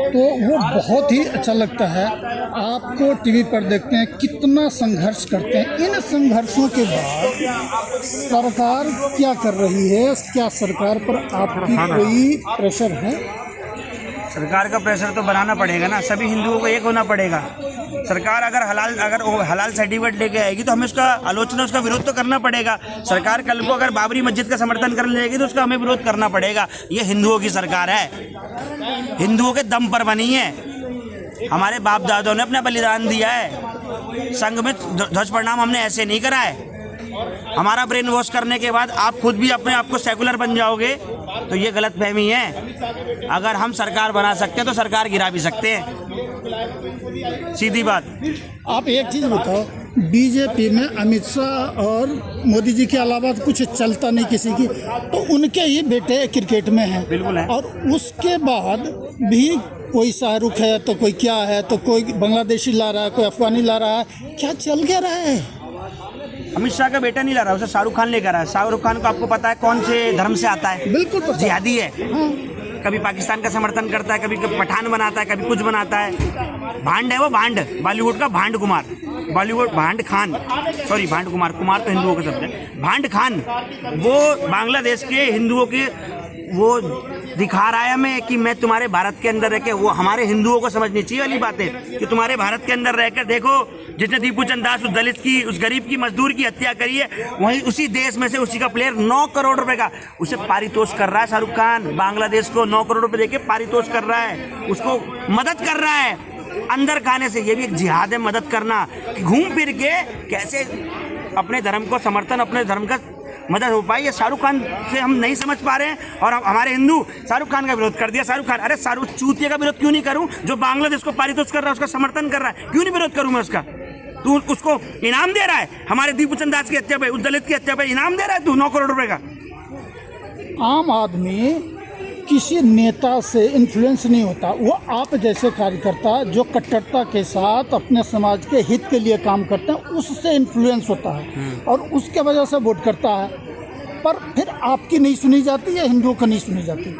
तो वो बहुत ही अच्छा लगता है। आपको टीवी पर देखते हैं कितना संघर्ष करते हैं। इन संघर्षों के बाद सरकार क्या कर रही है? क्या सरकार पर आपकी कोई प्रेशर है? सरकार का प्रेशर तो बनाना पड़ेगा ना, सभी हिंदुओं को एक होना पड़ेगा। सरकार अगर हलाल सर्टिफिकेट लेके आएगी तो हमें उसका आलोचना, उसका विरोध तो करना पड़ेगा। सरकार कल को अगर बाबरी मस्जिद का समर्थन करने लगेगी तो उसका हमें विरोध करना पड़ेगा। ये हिंदुओं की सरकार है, हिंदुओं के दम पर बनी है। हमारे बाप दादाओं ने अपना बलिदान दिया है। संघ में ध्वज प्रणाम हमने ऐसे नहीं करा है। हमारा ब्रेन वॉश करने के बाद आप खुद भी अपने आप को सेकुलर बन जाओगे तो ये गलत फहमी है। अगर हम सरकार बना सकते हैं तो सरकार गिरा भी सकते हैं, सीधी बात। आप एक चीज़ बताओ, बीजेपी में अमित शाह और मोदी जी के अलावा कुछ चलता नहीं किसी की, तो उनके ही बेटे क्रिकेट में हैं। बिल्कुल है। और उसके बाद भी कोई शाहरुख है तो कोई क्या है, तो कोई बांग्लादेशी ला रहा है, कोई अफगानी ला रहा है, क्या चल क्या रहा है? अमित शाह का बेटा नहीं ला रहा, उसे शाहरुख खान लेकर आया। शाहरुख खान को आपको पता है कौन से धर्म से आता है? बिल्कुल जिहादी है। हाँ। कभी पाकिस्तान का समर्थन करता है, कभी पठान बनाता है, कभी कुछ बनाता है। भांड है वो, भांड, बॉलीवुड का भांड कुमार, बॉलीवुड भांड खान, सॉरी भांड कुमार, कुमार तो हिंदुओं का शब्द है। भांड खान वो बांग्लादेश के हिंदुओं के वो दिखा रहा है हमें कि मैं तुम्हारे भारत के अंदर रह के, वो हमारे हिंदुओं को समझनी चाहिए वाली बात है कि तुम्हारे भारत के अंदर रहकर देखो, जिसने दीपू चंद दास उस दलित की, उस गरीब की, मजदूर की हत्या करी है, वहीं उसी देश में से उसी का प्लेयर 9 करोड़ रुपए का उसे पारितोष कर रहा है। शाहरुख खान बांग्लादेश को 9 करोड़ रुपए देके पारितोष कर रहा है, उसको मदद कर रहा है अंदर खाने से। ये भी एक जिहाद है, मदद करना। घूम फिर के कैसे अपने धर्म को समर्थन, अपने धर्म का मदद हो पाई, ये शाहरुख खान से हम नहीं समझ पा रहे हैं। और हमारे हिंदू शाहरुख खान का विरोध कर दिया। शाहरुख खान, अरे शाहरुख चूतिया का विरोध क्यों नहीं करूं? जो बांग्लादेश को पारितोष कर रहा है, उसका समर्थन कर रहा है, क्यों नहीं विरोध करूं मैं उसका? तू उसको इनाम दे रहा है, हमारे दीपू चंद दास की हत्या पे, उस दलित की हत्या पे इनाम दे रहा है तू 9 करोड़ रुपए का। आम आदमी किसी नेता से इन्फ्लुएंस नहीं होता। वो आप जैसे कार्यकर्ता जो कट्टरता के साथ अपने समाज के हित के लिए काम करते हैं, उससे इन्फ्लुएंस होता है और उसके वजह से वोट करता है। पर फिर आपकी नहीं सुनी जाती या हिंदुओं का नहीं सुनी जाती?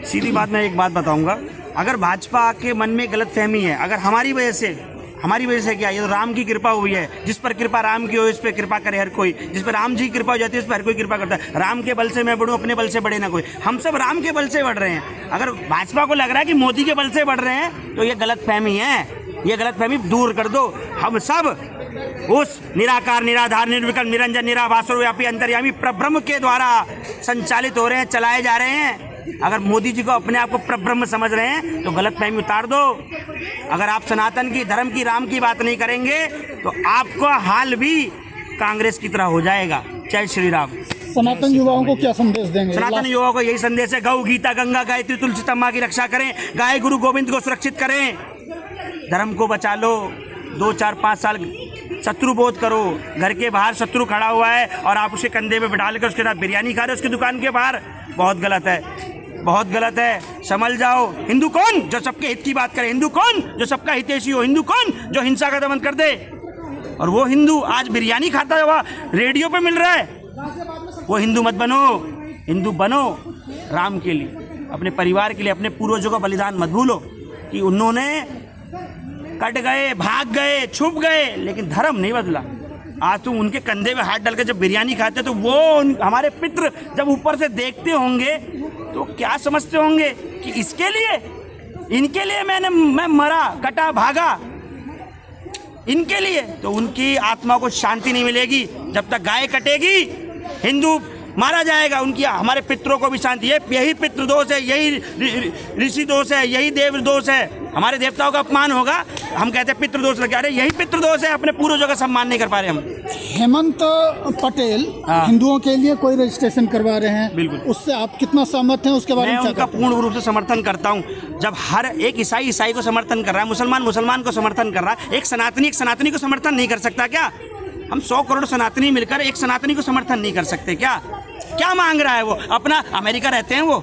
सीधी बात, मैं एक बात बताऊंगा, अगर भाजपा के मन में गलत फहमी है, अगर हमारी वजह से क्या, ये तो राम की कृपा हुई है। जिस पर कृपा राम की हो, इस पर कृपा करे हर कोई। जिस पर राम जी की कृपा हो जाती है, उस पर हर कोई कृपा करता है। राम के बल से मैं बढ़ूं, अपने बल से बढ़े ना कोई। हम सब राम के बल से बढ़ रहे हैं। अगर भाजपा को लग रहा है कि मोदी के बल से बढ़ रहे हैं तो ये गलत फहमी है। ये गलत फहमी दूर कर दो। हम सब उस निराकार, निराधार, निर्विकल्प, निरंजन, निराभास और व्यापी अंतर्यामी प्रब्रह्म के द्वारा संचालित हो रहे हैं, चलाए जा रहे हैं। अगर मोदी जी को अपने आप को प्रब्रह्म समझ रहे हैं तो गलत फहमी उतार दो। अगर आप सनातन की, धर्म की, राम की बात नहीं करेंगे तो आपका हाल भी कांग्रेस की तरह हो जाएगा। जय श्री राम। सनातन युवाओं को क्या संदेश देंगे? सनातन युवाओं को यही संदेश है, गौ, गीता, गंगा, गायत्री, तुलसी, तम्मा की रक्षा करें। गाय गुरु गोविंद को सुरक्षित करें। धर्म को बचा लो। 2, 4, 5 साल शत्रु बोध करो। घर के बाहर शत्रु खड़ा हुआ है और आप उसे कंधे पे बिठा लेकर उसके साथ बिरयानी खा रहे हो उसकी दुकान के बाहर, बहुत गलत है, बहुत गलत है। समझ जाओ। हिंदू कौन जो सबके हित की बात करे? हिंदू कौन जो सबका हितैषी हो? हिंदू कौन जो हिंसा का दमन कर दे? और वो हिंदू आज बिरयानी खाता हुआ रेडियो पे मिल रहा है, वो हिंदू मत बनो। हिंदू बनो राम के लिए, अपने परिवार के लिए, अपने पूर्वजों का बलिदान मत भूलो कि उन्होंने कट गए, भाग गए, छुप गए, लेकिन धर्म नहीं बदला। आज तुम उनके कंधे पे हाथ डाल के जब बिरयानी खाते तो वो हमारे पितृ जब ऊपर से देखते होंगे तो क्या समझते होंगे कि इसके लिए, इनके लिए मैं मरा, कटा, भागा, इनके लिए। तो उनकी आत्मा को शांति नहीं मिलेगी जब तक गाय कटेगी, हिंदू मारा जाएगा। उनकी, हमारे पितरों को भी शांति है। यही पितृ दोष है, यही ऋषि दोष है, यही देव दोष है। हमारे देवताओं का अपमान होगा, हम कहते हैं पितृ दोष लगा रहे, यही पितृ दोष है। अपने पूर्वजों का सम्मान नहीं कर पा रहे हम। हेमंत पटेल हिंदुओं के लिए कोई रजिस्ट्रेशन करवा रहे हैं, बिल्कुल, उससे आप कितना सहमत हैं? उसके बारे में मैं उनका पूर्ण रूप से समर्थन करता हूं। जब हर एक ईसाई को समर्थन कर रहा है, मुसलमान को समर्थन कर रहा है, एक सनातनी को समर्थन नहीं कर सकता क्या? हम 100 करोड़ सनातनी मिलकर एक सनातनी को समर्थन नहीं कर सकते क्या? क्या मांग रहा है वो? अपना अमेरिका रहते हैं वो,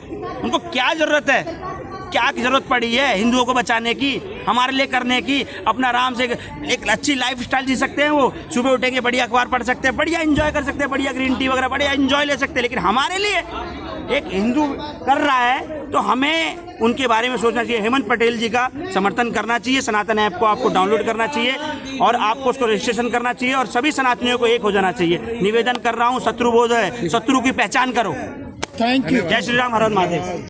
उनको क्या जरूरत है? क्या जरूरत पड़ी है हिंदुओं को बचाने की, हमारे लिए करने की? अपना आराम से एक अच्छी लाइफस्टाइल जी सकते हैं वो। सुबह उठेंगे, बढ़िया अखबार पढ़ सकते हैं, बढ़िया एंजॉय कर सकते हैं, बढ़िया ग्रीन टी वगैरह बढ़िया एंजॉय ले सकते हैं। लेकिन हमारे लिए एक हिंदू कर रहा है तो हमें उनके बारे में सोचना चाहिए। हेमंत पटेल जी का समर्थन करना चाहिए, सनातन ऐप को आपको डाउनलोड करना चाहिए और आपको उसको रजिस्ट्रेशन करना चाहिए और सभी सनातनियों को एक हो जाना चाहिए। निवेदन कर रहा हूँ, शत्रुबोध है, शत्रु की पहचान करो। Thank you. जय श्री राम, हर हर महादेव।